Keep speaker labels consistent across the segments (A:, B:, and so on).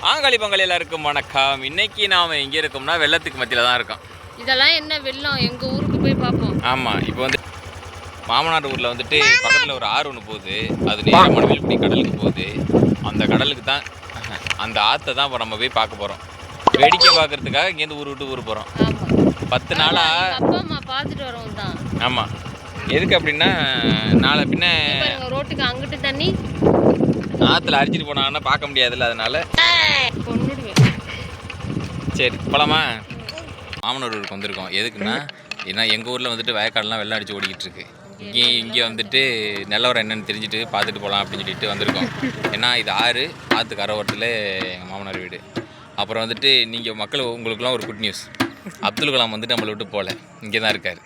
A: ஆங்காளி பொங்கல் எல்லாருக்கும் வணக்கம். இன்னைக்கு நாம எங்கே இருக்கோம்னா வெள்ளத்துக்கு மத்தியில் தான் இருக்கோம்.
B: இதெல்லாம் என்ன வெள்ளம், எங்கள் ஊருக்கு போய் பார்ப்போம்.
A: ஆமாம், இப்போ வந்து மாமனார் ஊரில் வந்துட்டு பக்கத்தில் ஒரு ஆறு ஒன்று போகுது. அது நேராக மணவேல்குடி கடலுக்கு போகுது. அந்த கடலுக்கு தான், அந்த ஆற்றை தான் இப்போ நம்ம போய் பார்க்க போகிறோம். வேடிக்கை பார்க்கறதுக்காக இங்கேருந்து ஊர் விட்டு ஊர் போகிறோம். 10 நாளாக
B: அப்பா அம்மா பார்த்துட்டு வரோம் தான்.
A: ஆமாம், எதுக்கு அப்படின்னா நாளை பின்ன
B: ரோட்டுக்கு அங்கிட்டு தண்ணி
A: ஆற்றுல அடிச்சிட்டு போனாங்கன்னா பார்க்க முடியாதுல்ல, அதனால சரி போலாமா. மாமனார் ஊருக்கு வந்திருக்கோம். எதுக்குன்னா ஏன்னா எங்கள் ஊரில் வந்துட்டு வயக்காடெலாம் வெள்ளம் அடித்து ஓடிக்கிட்டு இருக்கு. இங்கே வந்துட்டு நிலவரம் என்னென்னு தெரிஞ்சுட்டு பார்த்துட்டு போகலாம் அப்படின்னு சொல்லிட்டு வந்திருக்கோம். ஏன்னா இது ஆற்று கரவரத்தில் எங்கள் மாமனார் வீடு. அப்புறம் வந்துட்டு நீங்கள் மக்கள் உங்களுக்குலாம் ஒரு குட் நியூஸ், அப்துல் கலாம் வந்துட்டு நம்மளை விட்டு போகல, இங்கே தான் இருக்கார்.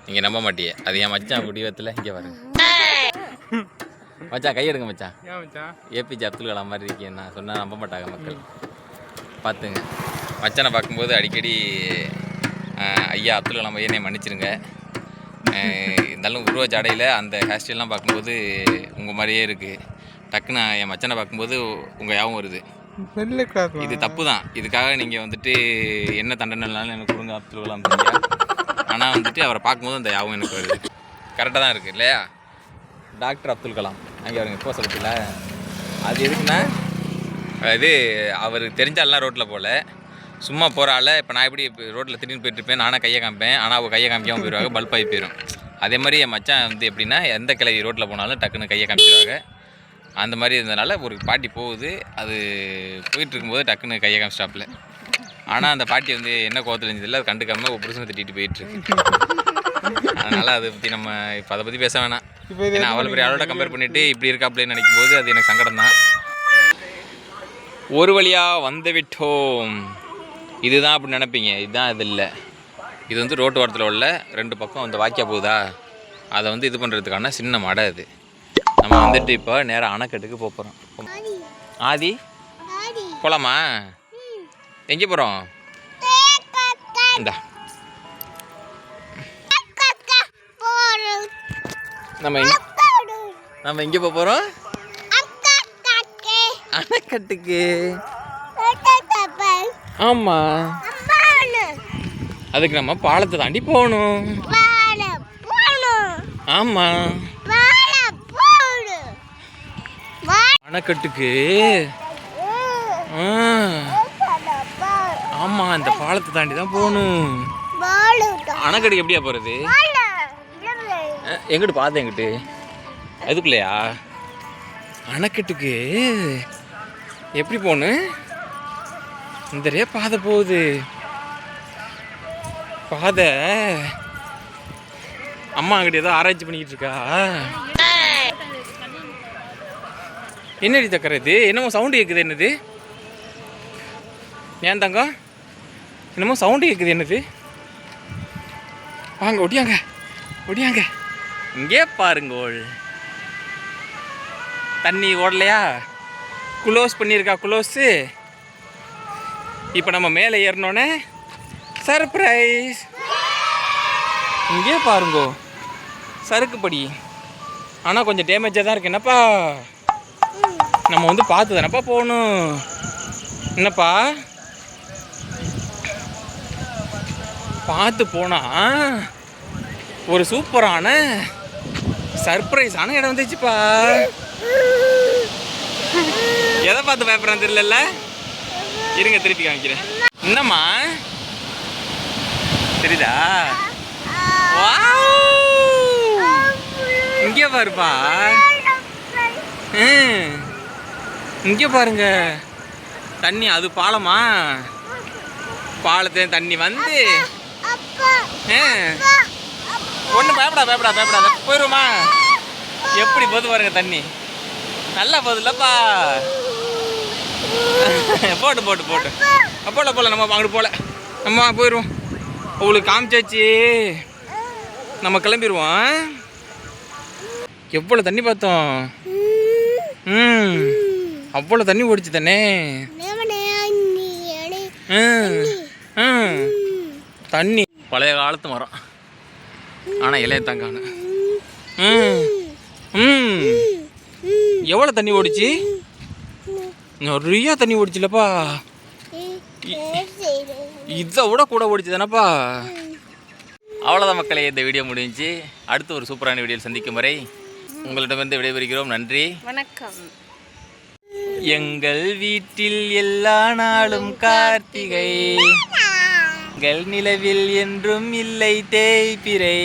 A: நீங்கள் நம்ப மாட்டியே, அது என் மச்சான் குடிவத்தில் இங்கே வருங்க. மச்சான் கையெடுங்க மச்சான். ஏபிஜே அப்துல் கலாம் மாதிரி இருக்கேன் நான் சொன்னால் நம்ப மாட்டாங்க மக்கள். பார்த்துங்க, மச்சானை பார்க்கும்போது அடிக்கடி ஐயா அப்துல் கலாம் ஐயனே மன்னிச்சிருங்க, இருந்தாலும் உருவ ஜாடையில் அந்த ஹேர் ஸ்டைல்லாம் பார்க்கும்போது உங்கள் மாதிரியே இருக்குது. டக்குன்னு என் மச்சானை பார்க்கும்போது உங்கள் ஞாபகம் வருது. இது தப்பு தான். இதுக்காக நீங்கள் வந்துட்டு என்ன தண்டனைனாலும் எனக்கு கொடுங்க அப்துல் கலாம் தெரியா. ஆனால் வந்துட்டு அவரை பார்க்கும்போது அந்த ஞாபகம் எனக்கு வருது. கரெக்டாக தான் இருக்குது இல்லையா? டாக்டர் அப்துல் கலாம் அங்கே அவருங்க இப்போ சொல்லல. அது எதுக்குன்னா இது அவருக்கு தெரிஞ்சாலாம் ரோட்டில் போகல, சும்மா போகிற ஆள். இப்போ நான் எப்படி ரோட்டில் திடீர்னு போயிட்டுருப்பேன், நானே கையை காமிப்பேன், ஆனால் அவள் கையை காமிக்காமல் போயிடுவாங்க, பல்பாகி போயிடும். அதே மாதிரி என் மச்சான் வந்து எப்படின்னா எந்த கிளவி ரோட்டில் போனாலும் டக்குன்னு கையை காமிச்சிடுவாங்க. அந்த மாதிரி இருந்ததுனால ஒரு பாட்டி போகுது, அது போயிட்டுருக்கும்போது டக்குன்னு கையை காமிச்சிட்டாப்புல. ஆனால் அந்த பாட்டி வந்து என்ன கோவத்தில் இருந்ததில்லை, அது கண்டுக்காமல் ஒரு புருஷனை திட்டிட்டு போயிட்டுருக்கு. அதனால் அதை பற்றி நம்ம இப்போ அதை பற்றி பேச வேணாம். ஏன்னா அவ்வளோ பெரிய ஆளோட கம்பேர் பண்ணிவிட்டு இப்படி இருக்காப்புலன்னு நினைக்கும் போது அது எனக்கு சங்கடம் தான். ஒரு வழியாக வந்து விட்டோம். இதுதான் அப்படி நினைப்பீங்க, இதுதான் இது இல்லை. இது வந்து ரோட்டு ஓரத்தில் உள்ள 2 பக்கம் அந்த வாக்கியா போகுதா, அதை வந்து இது பண்ணுறதுக்கான சின்ன மடை. அது நம்ம வந்துட்டு இப்போ நேராக அணைக்கட்டுக்கு போகிறோம். ஆதி போகலாமா? எங்கே போகிறோம்? இந்தா நம்ம எங்கே போகிறோம்? அணைக்கட்டுக்கு. ஆமாம், அதுக்கு நம்ம பாலத்தை தாண்டி போகணும். ஆமாம், அணைக்கட்டுக்கு. ஆமாம், இந்த பாலத்தை தாண்டி தான் போகணும். அணைக்கட்டுக்கு எப்படியா போகிறது? எங்கிட்டு பார்த்து எங்கிட்டு அதுக்குள்ளையா? அணைக்கட்டுக்கு எப்படி போகணும்? இந்த பாதை போகுது. பாதை அம்மா அங்கிட்ட ஏதோ ஆராய்ச்சி பண்ணிக்கிட்டு இருக்கா. என்னடி தக்கறது? என்னமோ சவுண்டு கேட்குது. என்னது? ஏன் தங்கம் என்னமோ சவுண்டு கேட்குது? என்னது? வாங்க ஒடியாங்க, ஒடியாங்க. இங்கே பாருங்கோள், தண்ணி ஓடலையா? குளோஸ் பண்ணியிருக்கா, குளோஸு. இப்போ நம்ம மேலே ஏறினோன்னே சர்ப்ரைஸ். இங்கே பாருங்கோ, சறுக்குப்படி. ஆனால் கொஞ்சம் டேமேஜாக தான் இருக்கு. என்னப்பா நம்ம வந்து பார்த்து தானப்பா போகணும். என்னப்பா பார்த்து போனால் ஒரு சூப்பரான சர்ப்ரைஸான இடம் வந்துச்சுப்பா. எதை பார்த்து பயப்படுறான்னு தெரியல. இருங்க திருப்பி காமிக்கிறேன். என்னம்மா தெரியுதா? இங்கே பாருப்பா, இங்கே பாருங்க தண்ணி. அது பாலமா? பாலத்துல தண்ணி வந்து ஒன்றும் பயப்படாத போயிடுவோமா? எப்படி போது பாருங்க தண்ணி, நல்லா போகுதுல்லப்பா. போட்டு போல நம்ம அங்கிட்டு போல, நம்ம போயிடுவோம். உங்களுக்கு காமிச்சாச்சு, நம்ம கிளம்பிடுவோம். எவ்வளோ தண்ணி பார்த்தோம். அவ்வளோ தண்ணி ஓடிச்சு தானே. தண்ணி பழைய காலத்து மரம், ஆனால் இலைய தாங்கான. எவ்வளோ தண்ணி ஓடிச்சு? நிறைய தண்ணி ஓடிச்சுலப்பா. இதை விட கூட ஓடிச்சு தானப்பா. அவ்வளோதான் மக்களே, இந்த வீடியோ முடிஞ்சு. அடுத்து ஒரு சூப்பரான வீடியோவில் சந்திக்கும் வரை உங்களிடமிருந்து விடைபெறுகிறோம். நன்றி,
B: வணக்கம்.
A: எங்கள் வீட்டில் எல்லா நாளும் கார்த்திகை, எங்கள் நிலவில் என்றும் இல்லை தேய்பிறை.